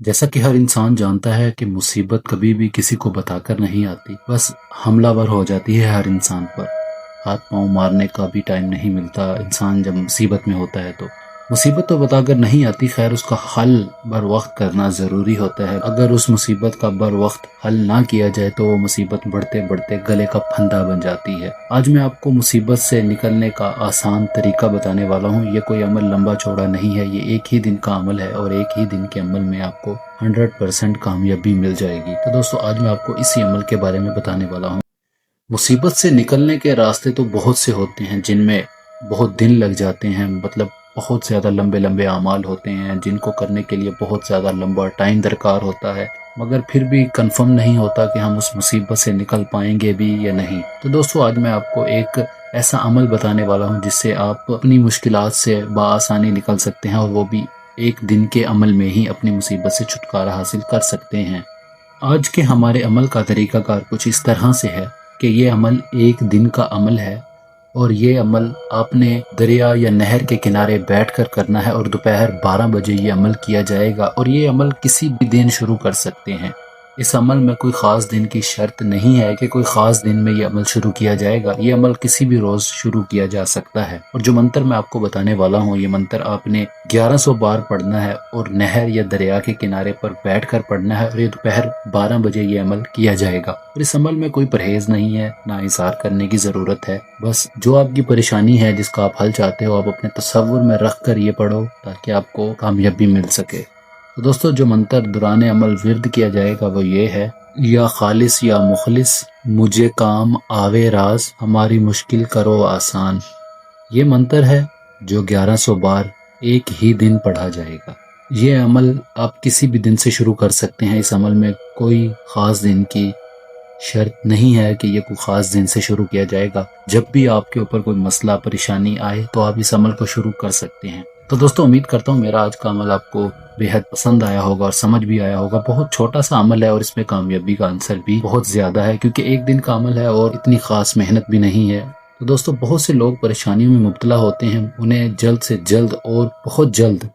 जैसा कि हर इंसान जानता है कि मुसीबत कभी भी किसी को बताकर नहीं आती, बस हमलावर हो जाती है हर इंसान पर। हाथ पांव मारने का भी टाइम नहीं मिलता इंसान जब मुसीबत में होता है। तो मुसीबत तो बताकर नहीं आती, खैर उसका हल बर वक्त करना ज़रूरी होता है। अगर उस मुसीबत का बर वक्त हल ना किया जाए तो वो मुसीबत बढ़ते बढ़ते गले का फंदा बन जाती है। आज मैं आपको मुसीबत से निकलने का आसान तरीका बताने वाला हूँ। ये कोई अमल लंबा चौड़ा नहीं है, ये एक ही दिन का अमल है और एक ही दिन के अमल में आपको 100% कामयाबी मिल जाएगी। तो दोस्तों, आज मैं आपको इसी अमल के बारे में बताने वाला हूँ। मुसीबत से निकलने के रास्ते तो बहुत से होते हैं जिनमें बहुत दिन लग जाते हैं, मतलब बहुत ज़्यादा लंबे लंबे अमाल होते हैं जिनको करने के लिए बहुत ज़्यादा लंबा टाइम दरकार होता है, मगर फिर भी कंफर्म नहीं होता कि हम उस मुसीबत से निकल पाएंगे भी या नहीं। तो दोस्तों, आज मैं आपको एक ऐसा अमल बताने वाला हूं जिससे आप अपनी मुश्किलात से बआसानी निकल सकते हैं, और वो भी एक दिन के अमल में ही अपनी मुसीबत से छुटकारा हासिल कर सकते हैं। आज के हमारे अमल का तरीकाकार कुछ इस तरह से है कि ये अमल एक दिन का अमल है, और ये अमल आपने दरिया या नहर के किनारे बैठकर करना है, और दोपहर 12 बजे ये अमल किया जाएगा। और ये अमल किसी भी दिन शुरू कर सकते हैं। इस अमल में कोई ख़ास दिन की शर्त नहीं है कि कोई ख़ास दिन में ये अमल शुरू किया जाएगा। ये अमल किसी भी रोज़ शुरू किया जा सकता है। और जो मंत्र मैं आपको बताने वाला हूँ, ये मंत्र आपने 1100 बार पढ़ना है और नहर या दरिया के किनारे पर बैठकर पढ़ना है, और ये दोपहर 12 बजे ये अमल किया जाएगा। और इस अमल में कोई परहेज नहीं है, ना इज़हार करने की ज़रूरत है। बस जो आपकी परेशानी है, जिसका आप हल चाहते हो, आप अपने तसव्वुर में रख कर ये पढ़ो ताकि आपको कामयाबी मिल सके। तो दोस्तों, जो मंत्र दौरान अमल विर्द किया जाएगा वो ये है: या खालिस या मुखलिस, मुझे काम आवे राज, हमारी मुश्किल करो आसान। ये मंत्र है जो 1100 बार एक ही दिन पढ़ा जाएगा। ये अमल आप किसी भी दिन से शुरू कर सकते हैं। इस अमल में कोई ख़ास दिन की शर्त नहीं है कि ये कोई ख़ास दिन से शुरू किया जाएगा। जब भी आपके ऊपर कोई मसला परेशानी आए तो आप इस अमल को शुरू कर सकते हैं। तो दोस्तों, उम्मीद करता हूँ मेरा आज का अमल आपको बेहद पसंद आया होगा और समझ भी आया होगा। बहुत छोटा सा अमल है और इसमें कामयाबी का आंसर भी बहुत ज़्यादा है, क्योंकि एक दिन का अमल है और इतनी ख़ास मेहनत भी नहीं है। तो दोस्तों, बहुत से लोग परेशानियों में मुब्तला होते हैं, उन्हें जल्द से जल्द और बहुत जल्द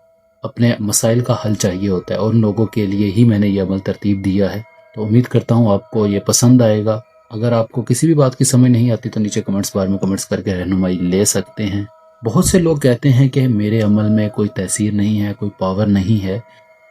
अपने मसाइल का हल चाहिए होता है, और उन लोगों के लिए ही मैंने ये अमल तरतीब दिया है। तो उम्मीद करता हूँ आपको ये पसंद आएगा। अगर आपको किसी भी बात की समझ नहीं आती तो नीचे कमेंट्स बार में कमेंट्स करके रहनुमाई ले सकते हैं। बहुत से लोग कहते हैं कि मेरे अमल में कोई तसीर नहीं है, कोई पावर नहीं है।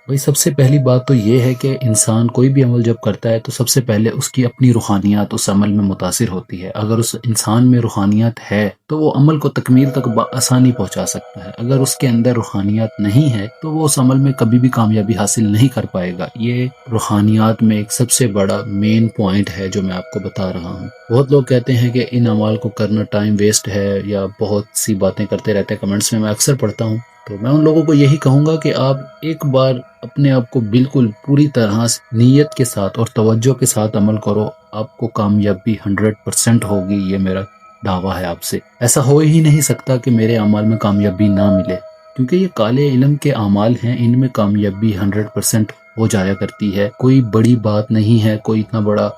भाई, सबसे पहली बात तो ये है कि इंसान कोई भी अमल जब करता है तो सबसे पहले उसकी अपनी रूहानियत उस अमल में मुतासिर होती है। अगर उस इंसान में रूहानियत है तो वो अमल को तकमील तक आसानी पहुंचा सकता है। अगर उसके अंदर रूहानियत नहीं है तो वो उस अमल में कभी भी कामयाबी हासिल नहीं कर पाएगा। ये रूहानियत में एक सबसे बड़ा मेन पॉइंट है जो मैं आपको बता रहा हूँ। बहुत लोग कहते हैं कि इन अमाल को करना टाइम वेस्ट है, या बहुत सी बातें करते रहते हैं कमेंट्स में, मैं अक्सर पढ़ता हूँ। तो मैं उन लोगों को यही कहूँगा कि आप एक बार अपने आप को बिल्कुल पूरी तरह से नीयत के साथ और तवज्जो के साथ अमल करो, आपको कामयाबी 100% होगी। ये मेरा दावा है आपसे। ऐसा हो ही नहीं सकता कि मेरे अमाल में कामयाबी ना मिले, क्योंकि ये काले इल्म के अमाल हैं, इनमें कामयाबी 100% हो जाया करती है। कोई बड़ी बात नहीं है, कोई इतना बड़ा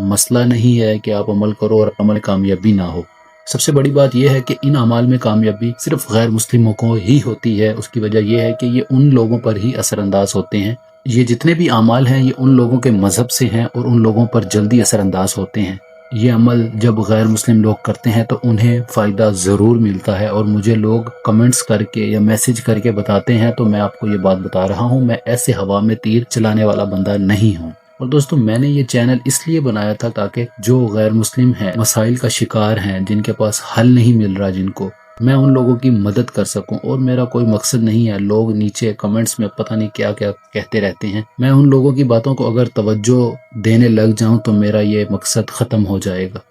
मसला नहीं है कि आप अमल करो और अमल कामयाबी ना हो। सबसे बड़ी बात यह है कि इन अमाल में कामयाबी सिर्फ गैर मुस्लिमों को ही होती है। उसकी वजह यह है कि ये उन लोगों पर ही असरअंदाज होते हैं। ये जितने भी अमाल हैं ये उन लोगों के मजहब से हैं और उन लोगों पर जल्दी असरअंदाज होते हैं। ये अमल जब गैर मुस्लिम लोग करते हैं तो उन्हें फ़ायदा ज़रूर मिलता है, और मुझे लोग कमेंट्स करके या मैसेज करके बताते हैं। तो मैं आपको ये बात बता रहा हूँ, मैं ऐसे हवा में तीर चलाने वाला बंदा नहीं हूँ। और दोस्तों, मैंने ये चैनल इसलिए बनाया था ताकि जो गैर मुस्लिम हैं, मसाइल का शिकार हैं, जिनके पास हल नहीं मिल रहा, जिनको, मैं उन लोगों की मदद कर सकूं। और मेरा कोई मकसद नहीं है, लोग नीचे कमेंट्स में पता नहीं क्या क्या कहते रहते हैं, मैं उन लोगों की बातों को अगर तवज्जो देने लग जाऊं तो मेरा ये मकसद ख़त्म हो जाएगा।